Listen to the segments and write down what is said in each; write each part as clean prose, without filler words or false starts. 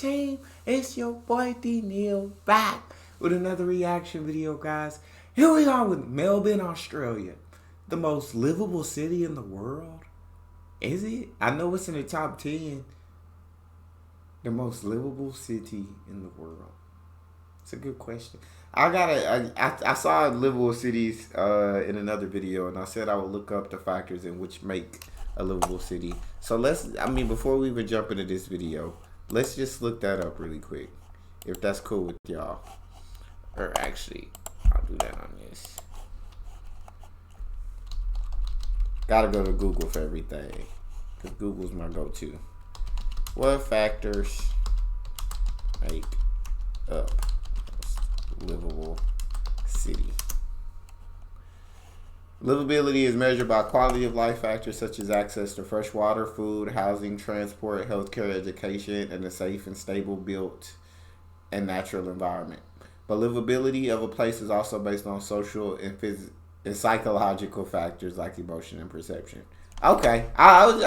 team? It's your boy Neal back with another reaction video, guys. Here we are with Melbourne, Australia, the most livable city in the world. Is it? I know it's in the top 10. The most livable city in the world. It's a good question. I saw livable cities in another video, and I said I would look up the factors in which make a livable city. So before we even jump into this video, let's just look that up really quick, if that's cool with y'all. Or actually, I'll do that on this. Gotta go to Google for everything, because Google's my go-to. What factors make up livable city? Livability is measured by quality of life factors such as access to fresh water, food, housing, transport, healthcare, education, and a safe and stable built and natural environment. But livability of a place is also based on social and psychological factors like emotion and perception. Okay, I was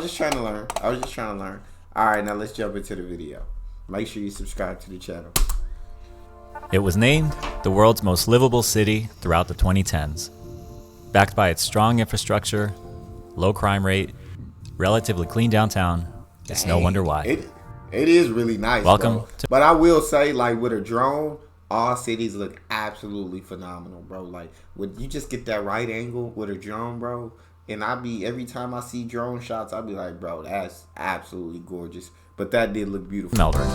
just trying to learn. All right, now let's jump into the video. Make sure you subscribe to the channel. It was named the world's most livable city throughout the 2010s. Backed by its strong infrastructure, low crime rate, relatively clean downtown, it's no wonder why. It is really nice. Welcome bro. But I will say, like, with a drone, all cities look absolutely phenomenal, bro. Like, when you just get that right angle with a drone, bro, and every time I see drone shots, I'll be like, bro, that's absolutely gorgeous. But that did look beautiful. Melbourne.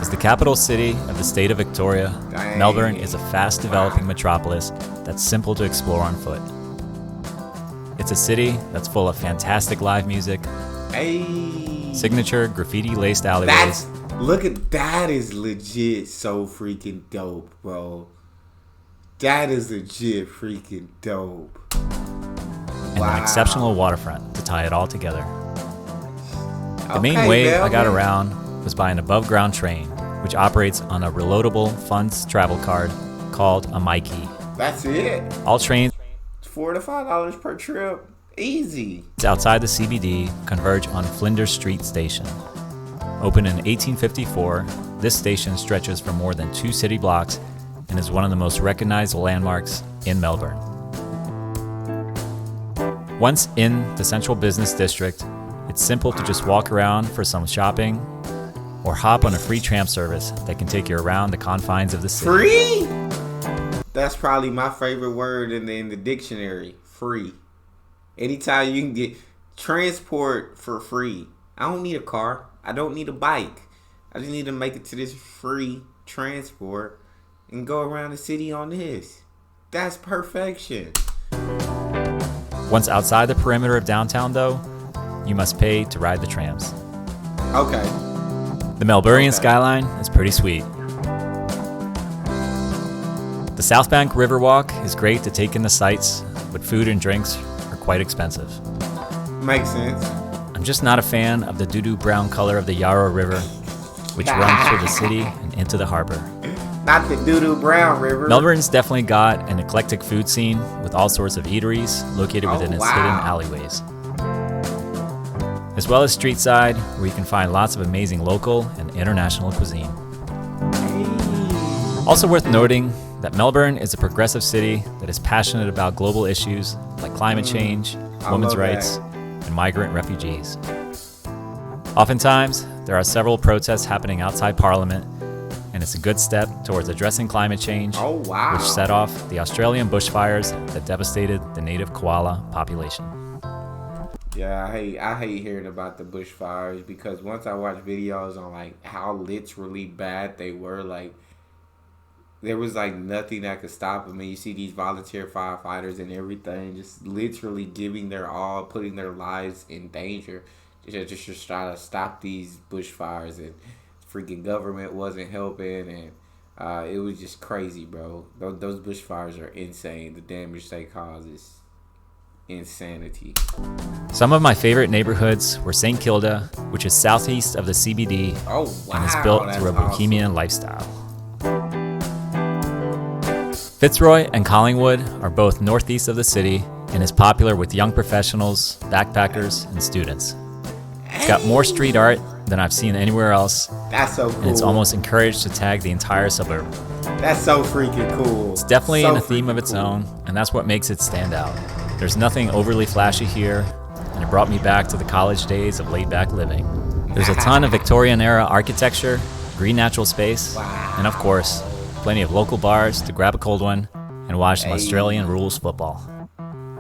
As the capital city of the state of Victoria, Melbourne is a fast-developing metropolis that's simple to explore on foot. It's a city that's full of fantastic live music, signature graffiti-laced alleyways. Look at that, is legit so freaking dope, bro. That is legit freaking dope. And an exceptional waterfront to tie it all together. The main way I got around was by an above-ground train, which operates on a reloadable funds travel card called a Mikey. That's it. All trains, $4 to $5 per trip, easy. It's outside the CBD, converge on Flinders Street Station. Opened in 1854, this station stretches for more than 2 city blocks and is one of the most recognized landmarks in Melbourne. Once in the central business district, it's simple to just walk around for some shopping or hop on a free tram service that can take you around the confines of the city. Free? That's probably my favorite word in the dictionary. Free. Anytime you can get transport for free. I don't need a car. I don't need a bike. I just need to make it to this free transport and go around the city on this. That's perfection. Once outside the perimeter of downtown, though, you must pay to ride the trams. Okay. The Melbournian skyline is pretty sweet. The South Bank Riverwalk is great to take in the sights, but food and drinks are quite expensive. Makes sense. I'm just not a fan of the doo-doo brown color of the Yarra River, which runs through the city and into the harbor. Not the doo-doo brown river. Melbourne's definitely got an eclectic food scene with all sorts of eateries located within its hidden alleyways, as well as street side, where you can find lots of amazing local and international cuisine. Also worth noting that Melbourne is a progressive city that is passionate about global issues like climate change, women's rights, and migrant refugees. Oftentimes, there are several protests happening outside Parliament, and it's a good step towards addressing climate change, which set off the Australian bushfires that devastated the native koala population. Yeah, I hate hearing about the bushfires, because once I watch videos on like how literally bad they were, like there was like nothing that could stop them. And you see these volunteer firefighters and everything just literally giving their all, putting their lives in danger just try to stop these bushfires, and freaking government wasn't helping, and it was just crazy, bro. Those bushfires are insane. The damage they cause is insanity. Some of my favorite neighborhoods were St. Kilda, which is southeast of the CBD, and is built through a bohemian lifestyle. Fitzroy and Collingwood are both northeast of the city and is popular with young professionals, backpackers, and students. It's got more street art than I've seen anywhere else. That's so cool. And it's almost encouraged to tag the entire suburb. That's so freaking cool. It's definitely in a theme of its own, and that's what makes it stand out. There's nothing overly flashy here, and it brought me back to the college days of laid-back living. There's a ton of Victorian-era architecture, green natural space, and of course, plenty of local bars to grab a cold one and watch some Australian rules football.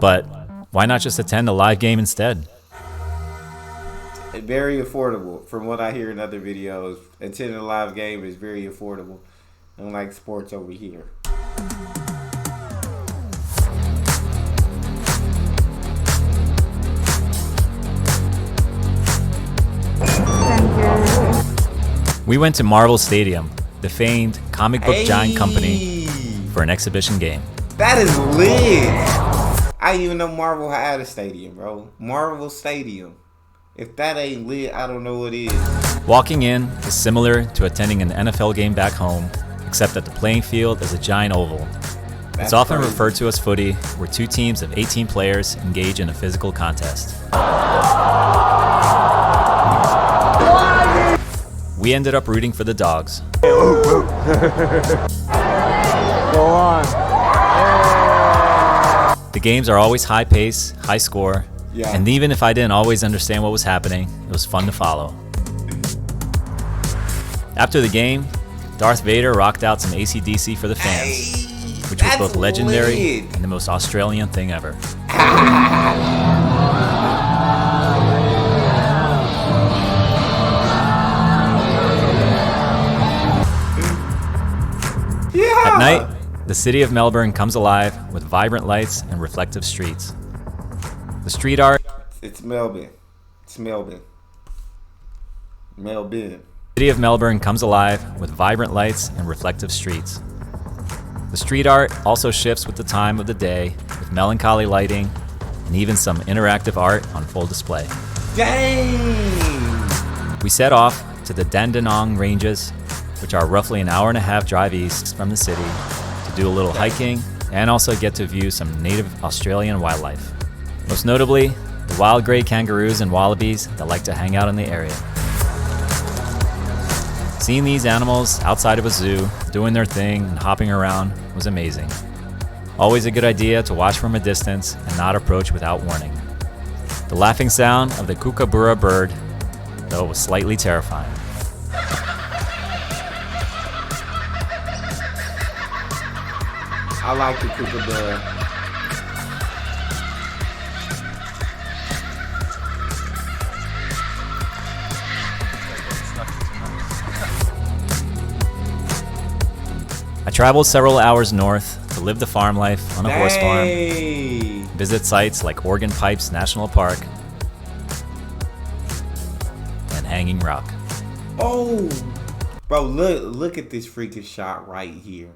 But why not just attend a live game instead? Very affordable. From what I hear in other videos, attending a live game is very affordable. Unlike sports over here. We went to Marvel Stadium, the famed comic book giant company, for an exhibition game. That is lit. I didn't even know Marvel had a stadium, bro. Marvel Stadium. If that ain't lit, I don't know what is. Walking in is similar to attending an NFL game back home, except that the playing field is a giant oval. It's often referred to as footy, where two teams of 18 players engage in a physical contest. We ended up rooting for the dogs. Go on. The games are always high pace, high score, and even if I didn't always understand what was happening, it was fun to follow. After the game, Darth Vader rocked out some AC/DC for the fans, which was both legendary and the most Australian thing ever. At night, the city of Melbourne comes alive with vibrant lights and reflective streets. The street art... It's Melbourne. It's Melbourne. Melbourne. The city of Melbourne comes alive with vibrant lights and reflective streets. The street art also shifts with the time of the day, with melancholy lighting and even some interactive art on full display. Dang! We set off to the Dandenong Ranges, which are roughly an hour and a half drive east from the city, to do a little hiking and also get to view some native Australian wildlife. Most notably, the wild grey kangaroos and wallabies that like to hang out in the area. Seeing these animals outside of a zoo, doing their thing and hopping around was amazing. Always a good idea to watch from a distance and not approach without warning. The laughing sound of the kookaburra bird, though, was slightly terrifying. I like the kookaburra. I traveled several hours north to live the farm life on a horse farm, visit sites like Organ Pipes National Park, and Hanging Rock. Oh, bro, look at this freaking shot right here.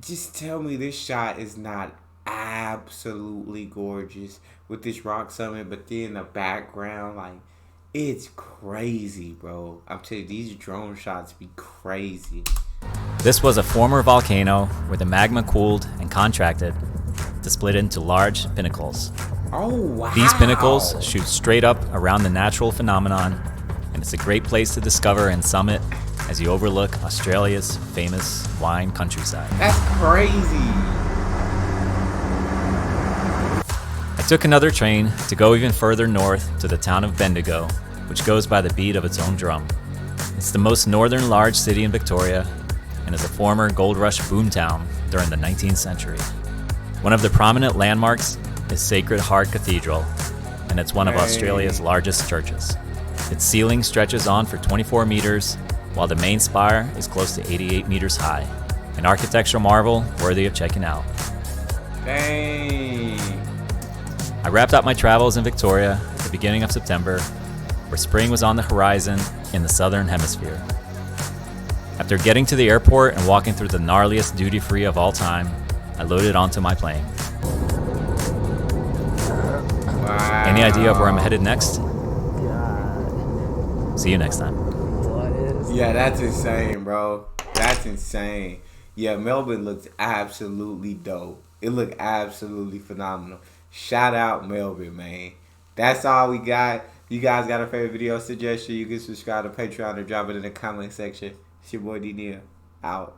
Just tell me this shot is not absolutely gorgeous with this rock summit, but then the background, like, it's crazy, bro. I'm telling you, these drone shots be crazy. This was a former volcano where the magma cooled and contracted to split into large pinnacles. Oh, wow. These pinnacles shoot straight up around the natural phenomenon, and it's a great place to discover and summit as you overlook Australia's famous wine countryside. That's crazy. I took another train to go even further north to the town of Bendigo, which goes by the beat of its own drum. It's the most northern large city in Victoria and is a former gold rush boomtown during the 19th century. One of the prominent landmarks is Sacred Heart Cathedral, and it's one of Australia's largest churches. Its ceiling stretches on for 24 meters, while the main spire is close to 88 meters high, an architectural marvel worthy of checking out. Dang. I wrapped up my travels in Victoria at the beginning of September, where spring was on the horizon in the southern hemisphere. After getting to the airport and walking through the gnarliest duty-free of all time, I loaded onto my plane. Wow. Any idea of where I'm headed next? God. See you next time. What is Yeah, that's insane, bro. That's insane. Yeah, Melbourne looks absolutely dope. It looked absolutely phenomenal. Shout out Melbourne, man. That's all we got. You guys got a favorite video suggestion? You can subscribe to Patreon or drop it in the comment section. It's your boy D Neal. Out.